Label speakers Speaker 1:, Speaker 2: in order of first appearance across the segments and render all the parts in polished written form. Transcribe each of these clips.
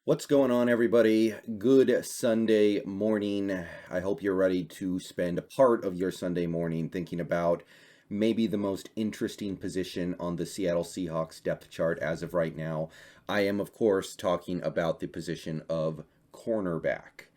Speaker 1: What's going on, everybody? Good Sunday morning. I hope you're ready to spend a part of your Sunday morning thinking about maybe the most interesting position on the Seattle Seahawks depth chart as of right now. I am, of course, talking about the position of cornerback.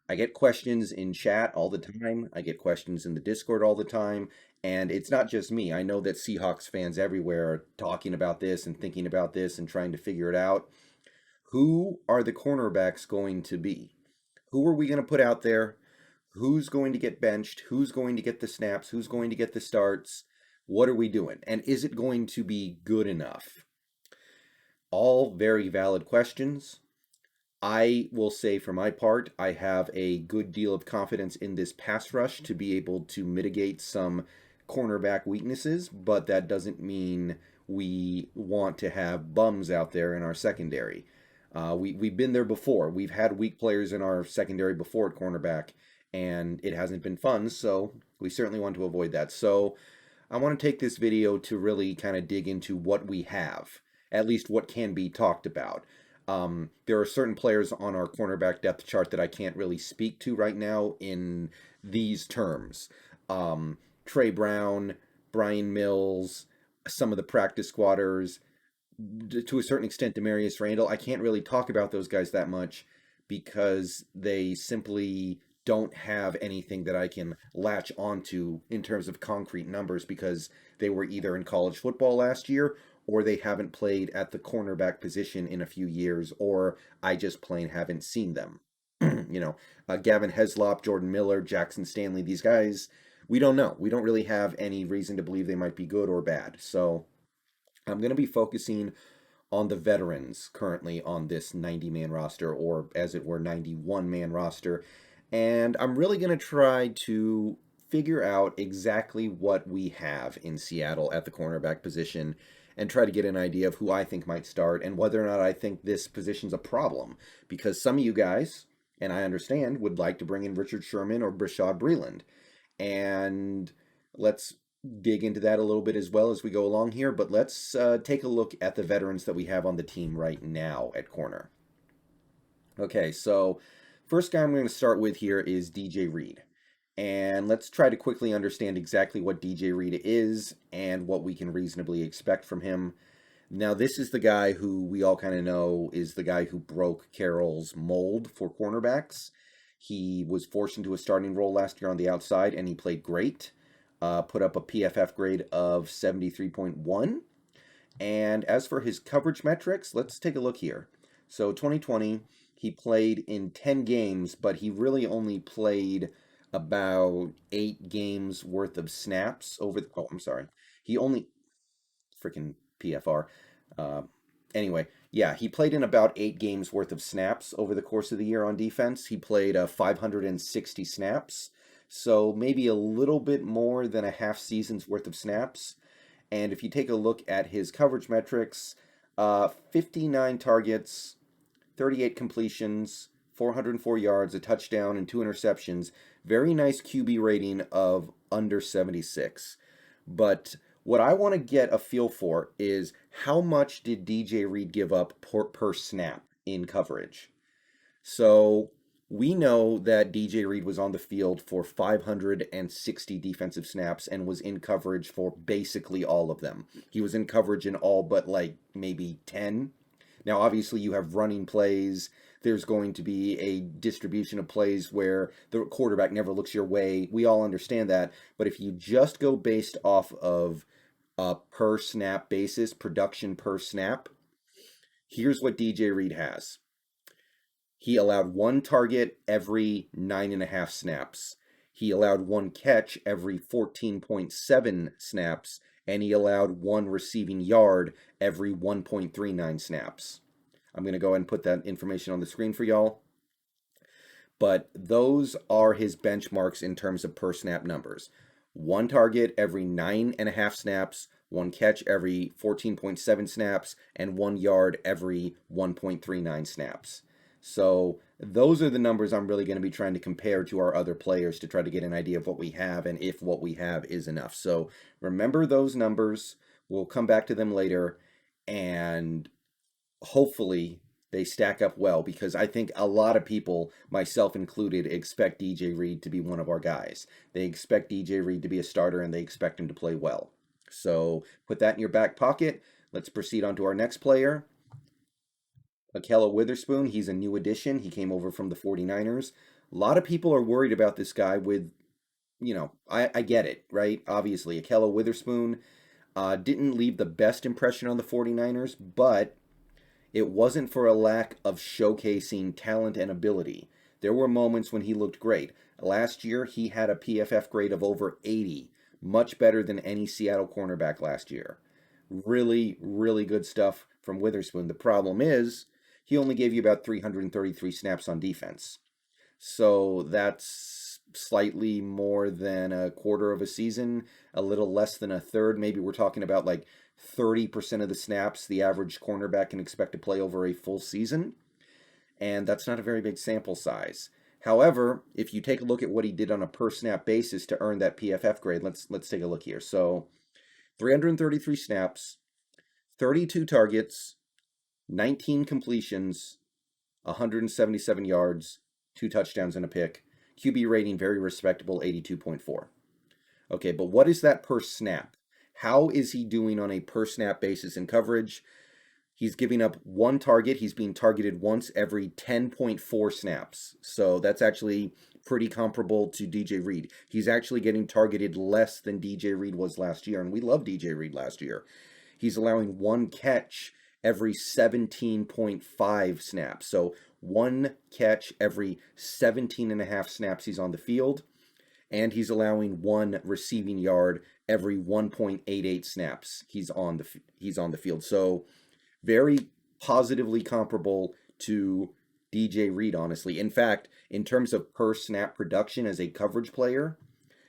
Speaker 1: I get questions in chat all the time. I get questions in the Discord all the time. And it's not just me. I know that Seahawks fans everywhere are talking about this and thinking about this and trying to figure it out. Who are the cornerbacks going to be? Who are we going to put out there? Who's going to get benched? Who's going to get the snaps? Who's going to get the starts? What are we doing? And is it going to be good enough? All very valid questions. I will say for my part, I have a good deal of confidence in this pass rush to be able to mitigate some cornerback weaknesses, but that doesn't mean we want to have bums out there in our secondary. We've been there before. We've had weak players in our secondary before at cornerback, and it hasn't been fun, so we certainly want to avoid that. So I want to take this video to really kind of dig into what we have, at least what can be talked about. There are certain players on our cornerback depth chart that I can't really speak to right now in these terms. Trey Brown, Brian Mills, some of the practice squatters, to a certain extent, Demarius Randall. I can't really talk about those guys that much because they simply don't have anything that I can latch onto in terms of concrete numbers because they were either in college football last year or they haven't played at the cornerback position in a few years, or I just plain haven't seen them. Gavin Heslop, Jordan Miller, Jackson Stanley, these guys, we don't know. We don't really have any reason to believe they might be good or bad. So I'm going to be focusing on the veterans currently on this 90-man roster, or as it were, 91-man roster. And I'm really going to try to figure out exactly what we have in Seattle at the cornerback position and try to get an idea of who I think might start and whether or not I think this position's a problem. Because some of you guys, and I understand, would like to bring in Richard Sherman or Brashad Breeland. And let's dig into that a little bit as well as we go along here, but let's take a look at the veterans that we have on the team right now at corner. Okay, so first guy I'm going to start with here is DJ Reed. And let's try to quickly understand exactly what DJ Reed is and what we can reasonably expect from him. Now, this is the guy who we all kind of know is the guy who broke Carroll's mold for cornerbacks. He was forced into a starting role last year on the outside, and he played great. Put up a PFF grade of 73.1. And as for his coverage metrics, let's take a look here. So 2020, he played in 10 games, but he really only played about 8 games worth of snaps over the, oh, I'm sorry. He only, freaking PFR. Anyway, yeah, he played in about 8 games worth of snaps over the course of the year on defense. He played 560 snaps. So maybe a little bit more than a half season's worth of snaps. And if you take a look at his coverage metrics, 59 targets, 38 completions, 404 yards, a touchdown, and 2 interceptions. Very nice QB rating of under 76. But what I want to get a feel for is how much did DJ Reed give up per snap in coverage? So we know that DJ Reed was on the field for 560 defensive snaps and was in coverage for basically all of them. He was in coverage in all but like maybe 10. Now, obviously, you have running plays. There's going to be a distribution of plays where the quarterback never looks your way. We all understand that. But if you just go based off of a per snap basis, production per snap, here's what DJ Reed has. He allowed 1 target every 9.5 snaps. He allowed 1 catch every 14.7 snaps, and he allowed 1 receiving yard every 1.39 snaps. I'm going to go ahead and put that information on the screen for y'all. But those are his benchmarks in terms of per snap numbers. 1 target every 9.5 snaps, 1 catch every 14.7 snaps, and 1 yard every 1.39 snaps. So those are the numbers I'm really going to be trying to compare to our other players to try to get an idea of what we have and if what we have is enough. So remember those numbers. We'll come back to them later, and hopefully they stack up well because I think a lot of people, myself included, expect DJ Reed to be one of our guys. They expect DJ Reed to be a starter and they expect him to play well. So put that in your back pocket. Let's proceed on to our next player. Mikel Witherspoon, he's a new addition. He came over from the 49ers. A lot of people are worried about this guy with, I get it, right? Obviously, Mikel Witherspoon didn't leave the best impression on the 49ers, but it wasn't for a lack of showcasing talent and ability. There were moments when he looked great. Last year, he had a PFF grade of over 80, much better than any Seattle cornerback last year. Really, really good stuff from Witherspoon. The problem is, he only gave you about 333 snaps on defense. So that's slightly more than a quarter of a season, a little less than a third. Maybe we're talking about like 30% of the snaps the average cornerback can expect to play over a full season. And that's not a very big sample size. However, if you take a look at what he did on a per snap basis to earn that PFF grade, let's take a look here. So 333 snaps, 32 targets, 19 completions, 177 yards, 2 touchdowns and a pick. QB rating very respectable, 82.4. Okay, but what is that per snap? How is he doing on a per snap basis in coverage? He's giving up 1 target. He's being targeted once every 10.4 snaps. So that's actually pretty comparable to DJ Reed. He's actually getting targeted less than DJ Reed was last year, and we loved DJ Reed last year. He's allowing 1 catch every 17.5 snaps. So 1 catch every 17.5 snaps he's on the field. And he's allowing 1 receiving yard every 1.88 snaps he's on the field. So very positively comparable to DJ Reed, honestly. In fact, in terms of per snap production as a coverage player,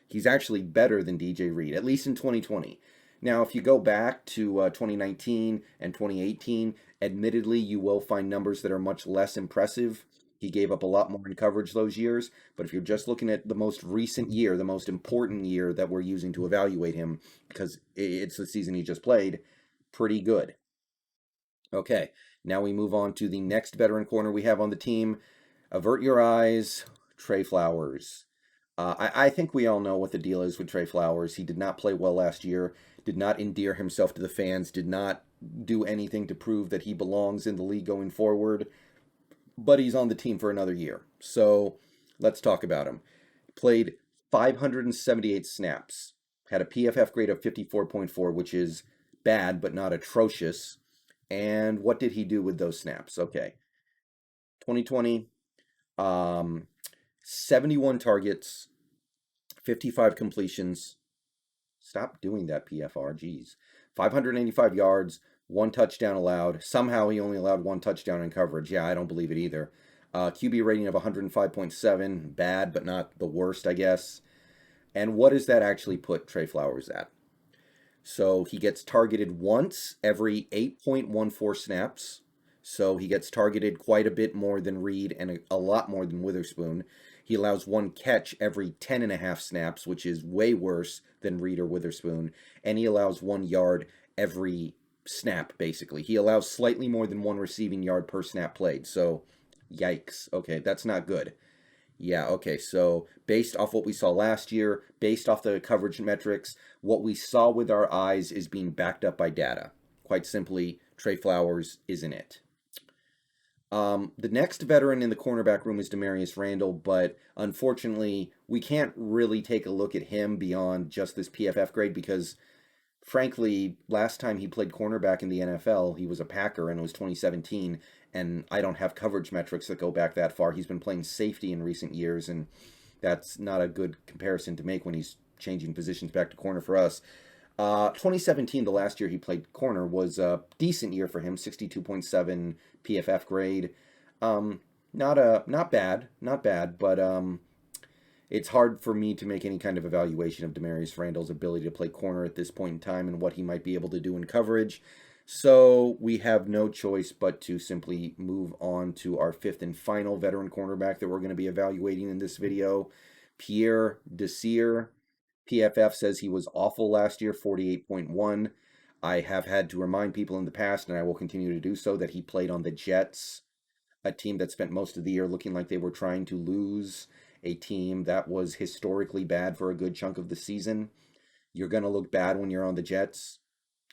Speaker 1: he's actually better than DJ Reed, at least in 2020. Now, if you go back to 2019 and 2018, admittedly, you will find numbers that are much less impressive. He gave up a lot more in coverage those years. But if you're just looking at the most recent year, the most important year that we're using to evaluate him, because it's the season he just played, pretty good. Okay, now we move on to the next veteran corner we have on the team. Avert your eyes, Trey Flowers. I think we all know what the deal is with Trey Flowers. He did not play well last year, did not endear himself to the fans, did not do anything to prove that he belongs in the league going forward, but he's on the team for another year. So let's talk about him. Played 578 snaps, had a PFF grade of 54.4, which is bad but not atrocious. And what did he do with those snaps? Okay. 2020, 71 targets, 55 completions. Stop doing that, PFR. Geez. 585 yards, 1 touchdown allowed. Somehow he only allowed 1 touchdown in coverage. Yeah, I don't believe it either. QB rating of 105.7. Bad, but not the worst, I guess. And what does that actually put Trey Flowers at? So he gets targeted once every 8.14 snaps. So he gets targeted quite a bit more than Reed and a lot more than Witherspoon. He allows 1 catch every 10.5 snaps, which is way worse than Reed or Witherspoon. And he allows 1 yard every snap, basically. He allows slightly more than 1 receiving yard per snap played. So, yikes. Okay, that's not good. Yeah, okay, so based off what we saw last year, based off the coverage metrics, what we saw with our eyes is being backed up by data. Quite simply, Trey Flowers isn't it. The next veteran in the cornerback room is Randall, but unfortunately, we can't really take a look at him beyond just this PFF grade because, frankly, last time he played cornerback in the NFL, he was a Packer and it was 2017, and I don't have coverage metrics that go back that far. He's been playing safety in recent years, and that's not a good comparison to make when he's changing positions back to corner for us. 2017, the last year he played corner, was a decent year for him, 62.7 PFF grade. Not bad, but it's hard for me to make any kind of evaluation of Randall's ability to play corner at this point in time and what he might be able to do in coverage. So we have no choice but to simply move on to our 5th and final veteran cornerback that we're going to be evaluating in this video, Pierre Desir. PFF says he was awful last year, 48.1. I have had to remind people in the past, and I will continue to do so, that he played on the Jets. a team that spent most of the year looking like they were trying to lose, a team that was historically bad for a good chunk of the season. You're going to look bad when you're on the Jets.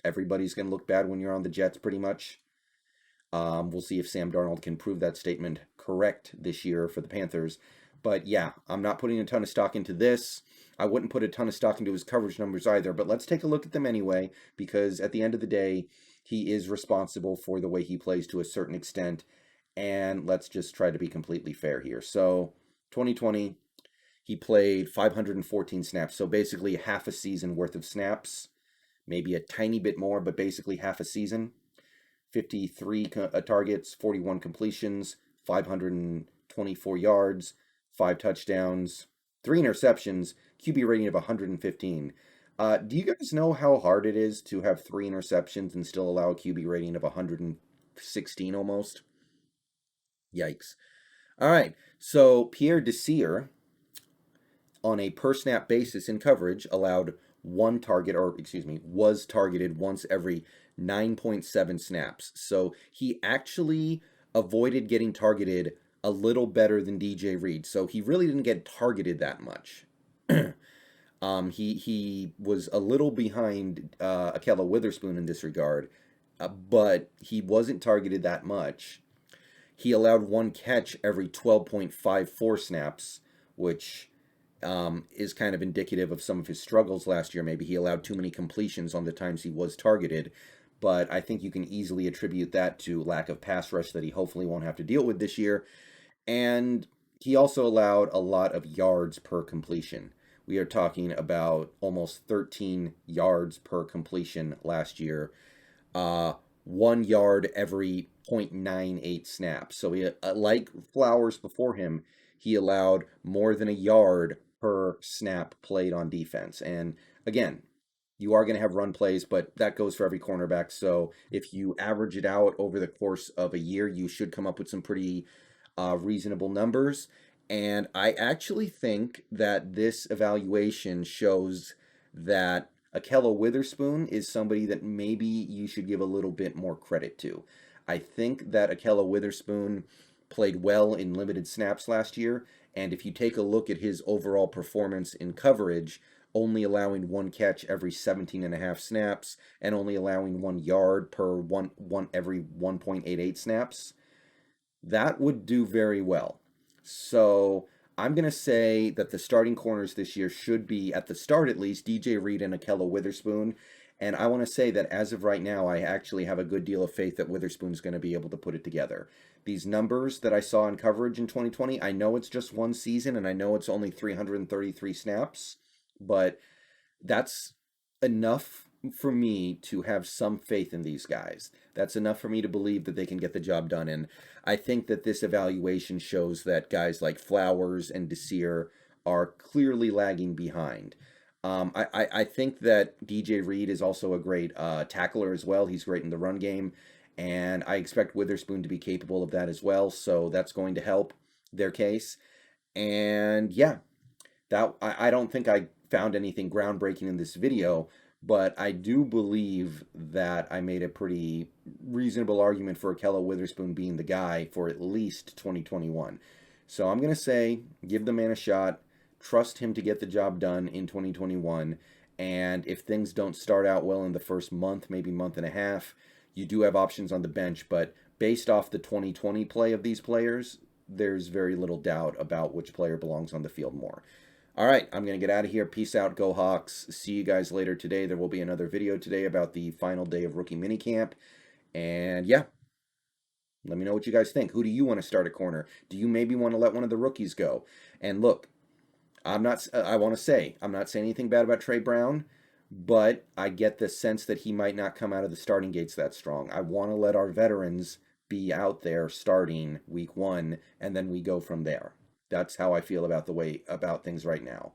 Speaker 1: Everybody's going to look bad when you're on the Jets, pretty much. We'll see if Sam Darnold can prove that statement correct this year for the Panthers. But yeah, I'm not putting a ton of stock into this. I wouldn't put a ton of stock into his coverage numbers either, but let's take a look at them anyway, because at the end of the day, he is responsible for the way he plays to a certain extent. And let's just try to be completely fair here. So, 2020, he played 514 snaps. So basically half a season worth of snaps, maybe a tiny bit more, but basically half a season. 53 targets, 41 completions, 524 yards, 5 touchdowns, 3 interceptions, QB rating of 115. Do you guys know how hard it is to have 3 interceptions and still allow a QB rating of 116 almost? Yikes. All right. So Pierre Desir, on a per snap basis in coverage, allowed one target, or excuse me, was targeted once every 9.7 snaps. So he actually avoided getting targeted a little better than DJ Reed. So he really didn't get targeted that much. He was a little behind Ahkello Witherspoon in this regard, but he wasn't targeted that much. He allowed one catch every 12.54 snaps, which is kind of indicative of some of his struggles last year. Maybe he allowed too many completions on the times he was targeted, but I think you can easily attribute that to lack of pass rush that he hopefully won't have to deal with this year. And he also allowed a lot of yards per completion. We are talking about almost 13 yards per completion last year. 1 yard every 0.98 snaps. So he, like Flowers before him, he allowed more than a yard per snap played on defense. And again, you are going to have run plays, but that goes for every cornerback. So if you average it out over the course of a year, you should come up with some pretty reasonable numbers. And I actually think that this evaluation shows that Ahkello Witherspoon is somebody that maybe you should give a little bit more credit to. I think that Ahkello Witherspoon played well in limited snaps last year, and if you take a look at his overall performance in coverage, only allowing one catch every 17 and a half snaps and only allowing 1 yard per one every 1.88 snaps, that would do very well. So I'm going to say that the starting corners this year should be, at the start at least, DJ Reed and Ahkello Witherspoon. And I want to say that as of right now, I actually have a good deal of faith that Witherspoon's going to be able to put it together. These numbers that I saw in coverage in 2020, I know it's just one season and I know it's only 333 snaps, but that's enough for me to have some faith in these guys. That's enough for me to believe that they can get the job done. And I think that this evaluation shows that guys like Flowers and Desir are clearly lagging behind. I think that DJ Reed is also a great tackler as well. He's great in the run game. And I expect Witherspoon to be capable of that as well. So that's going to help their case. And yeah, I don't think I found anything groundbreaking in this video, but I do believe that I made a pretty reasonable argument for Ahkello Witherspoon being the guy for at least 2021. So I'm going to say, give the man a shot, trust him to get the job done in 2021, and if things don't start out well in the first month, maybe month and a half, you do have options on the bench, but based off the 2020 play of these players, there's very little doubt about which player belongs on the field more. All right, I'm going to get out of here. Peace out. Go Hawks. See you guys later today. There will be another video today about the final day of rookie minicamp. And yeah, let me know what you guys think. Who do you want to start at corner? Do you maybe want to let one of the rookies go? And look, I want to say, I'm not saying anything bad about Trey Brown, but I get the sense that he might not come out of the starting gates that strong. I want to let our veterans be out there starting week 1, and then we go from there. That's how I feel about things right now.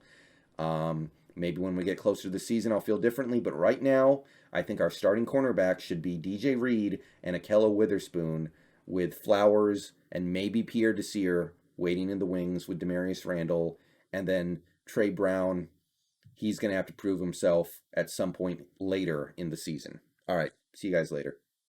Speaker 1: Maybe when we get closer to the season, I'll feel differently. But right now, I think our starting cornerback should be DJ Reed and Ahkello Witherspoon, with Flowers and maybe Pierre Desir waiting in the wings with Demarius Randall, and then Trey Brown. He's going to have to prove himself at some point later in the season. All right. See you guys later.